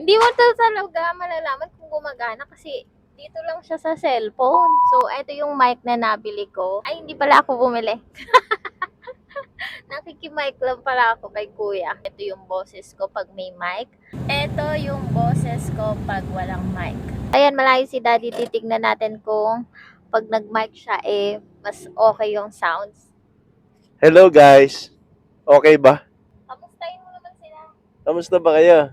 Hindi mo to talaga malalaman kung gumagana kasi dito lang siya sa cellphone. So, ito yung mic na nabili ko. Ay, hindi pala ako bumili. Nakikimic lang pala ako kay kuya. Ito yung boses ko pag may mic. Ito yung boses ko pag walang mic. Ayan, malayo si daddy. Titignan natin kung pag nag-mic siya, mas okay yung sounds. Hello guys. Okay ba? Kamustahin mo naman sila. Kamusta ba kayo?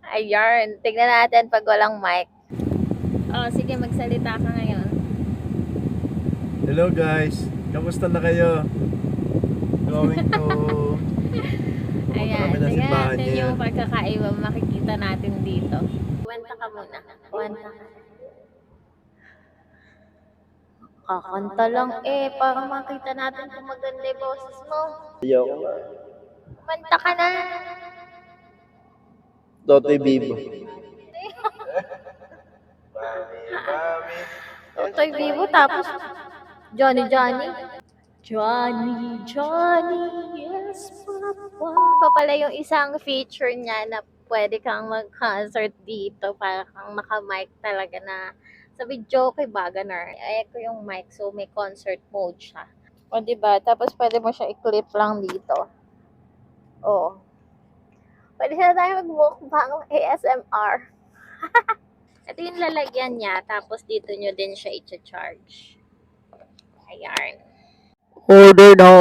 Ayan, tignan natin pag walang mic. Oh, sige, magsalita ka ngayon. Hello guys. Kamusta na kayo? Going to... Ayan, kami na tignan simbahan natin niya. yung pagkakaiba makikita natin dito. Kwenta ka muna. Kwenta ka. Kakanta lang para makita natin kung maganda yung boses mo. Ayaw. Kwenta ka na. Totoy Bibo. Totoy Vivo, tapos Johnny. Yes, papa. Pa pala yung isang feature niya na pwede kang mag-concert dito para kang naka-mic talaga na sa video kay Baganar. Ay ko yung mic, so may concert mode siya. O diba? Tapos pwede mo siya i-clip lang dito. Oo. Pwede na tayo mag-mukbang ASMR. Ito yung lalagyan niya, tapos dito nyo din siya i-charge. Ayan. Order na!